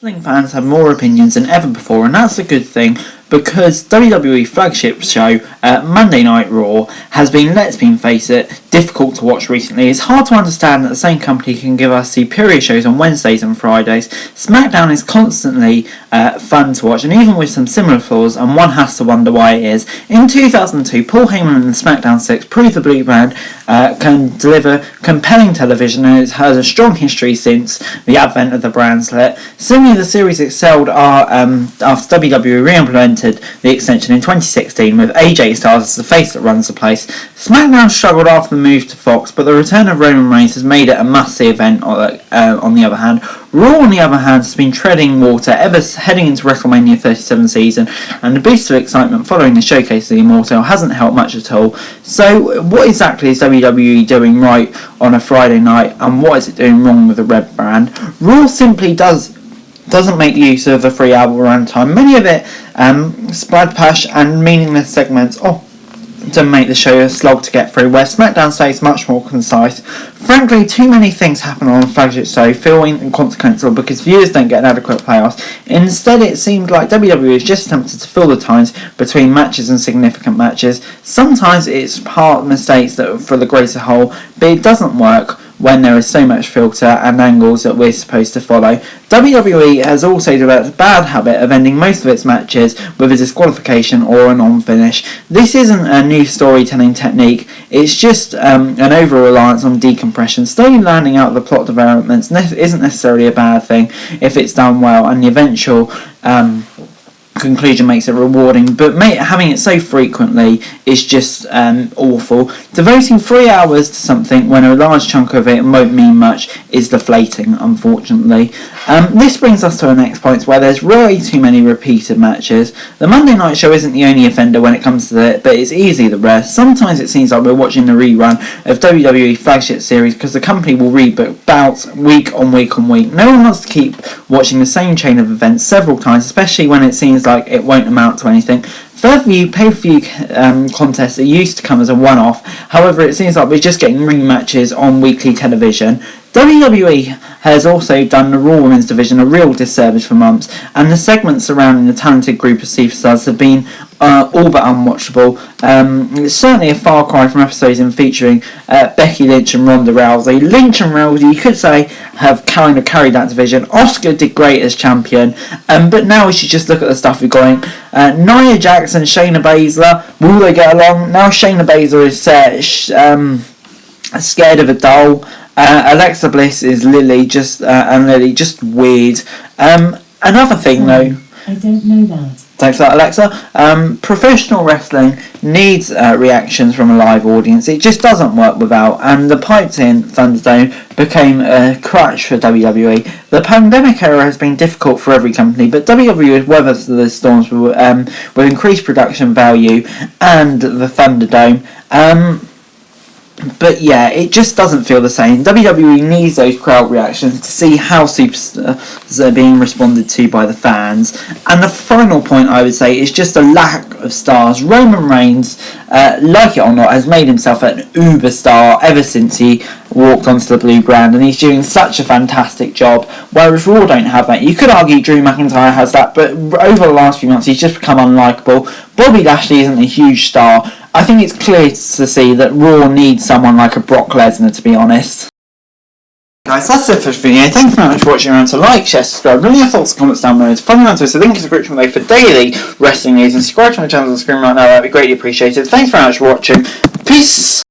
Wrestling fans have more opinions than ever before, and that's a good thing because WWE flagship show Monday Night Raw has been, let's face it, difficult to watch recently. It's hard to understand that the same company can give us superior shows on Wednesdays and Fridays. Smackdown is constantly fun to watch, and even with some similar flaws, and one has to wonder why it is. In 2002, Paul Heyman and the SmackDown 6 proved the Blue Brand can deliver compelling television, and it has a strong history since the advent of the brand split. Similarly, the series excelled after WWE re-implemented the extension in 2016 with AJ Styles as the face that runs the place. SmackDown struggled after the move to Fox, but the return of Roman Reigns has made it a must-see event on the other hand. Raw, on the other hand, has been treading water ever heading into WrestleMania 37 season, and the boost of excitement following the showcase of the Immortal hasn't helped much at all. So, what exactly is WWE doing right on a Friday night, and what is it doing wrong with the Red Brand? Raw simply doesn't make use of a 3-hour runtime. Many of it splash and meaningless segments to make the show a slog to get through, where SmackDown stays much more concise. Frankly, too many things happen on a flagship show, feeling inconsequential because viewers don't get an adequate playoffs. Instead, it seemed like WWE is just attempted to fill the times between matches and significant matches. Sometimes it's part mistakes that for the greater whole, but it doesn't work when there is so much filter and angles that we're supposed to follow. WWE has also developed a bad habit of ending most of its matches with a disqualification or a non-finish. This isn't a new storytelling technique, it's just an over-reliance on decompression. Slowly landing out the plot developments isn't necessarily a bad thing if it's done well, and the eventual conclusion makes it rewarding, but having it so frequently is just awful. Devoting 3 hours to something when a large chunk of it won't mean much is deflating, unfortunately. This brings us to our next point, where there's really too many repeated matches. The Monday Night Show isn't the only offender when it comes to it, but it's easily the rest. Sometimes it seems like we're watching the rerun of WWE flagship series because the company will rebook bouts week on week on week. No one wants to keep watching the same chain of events several times, especially when it seems like it won't amount to anything. Pay-per-view contests are used to come as a one-off. However, it seems like we're just getting rematches on weekly television. WWE has also done the Raw Women's division a real disservice for months, and the segments surrounding the talented group of superstars have been all but unwatchable. It's certainly a far cry from episodes featuring Becky Lynch and Ronda Rousey. Lynch and Rousey, you could say, have kind of carried that division. Oscar did great as champion, but now we should just look at the stuff we're going. Nia Jax and Shayna Baszler, will they get along? Now Shayna Baszler is scared of a doll. Alexa Bliss is Lily, just weird. Another thing though, I don't know that. Thanks for that, Alexa. Professional wrestling needs reactions from a live audience. It just doesn't work without, and the piped-in Thunderdome became a crutch for WWE. The pandemic era has been difficult for every company, but WWE has weathered the storms with increased production value and the Thunderdome. But yeah, it just doesn't feel the same. WWE needs those crowd reactions to see how superstars are being responded to by the fans. And the final point I would say is just a lack of stars. Roman Reigns, like it or not, has made himself an uber star ever since he walked onto the Blue Brand, and he's doing such a fantastic job, whereas Raw don't have that. You could argue Drew McIntyre has that, but over the last few months he's just become unlikable. Bobby Lashley isn't a huge star. I think it's clear to see that Raw needs someone like a Brock Lesnar, to be honest. Guys, that's it for this video. Thank you very much for watching. Remember to like, share, subscribe, leave your thoughts and comments down below. Follow me on Twitter, link in the description below for daily wrestling news, and subscribe to my channel on the screen right now. That'd be greatly appreciated. Thanks very much for watching. Peace!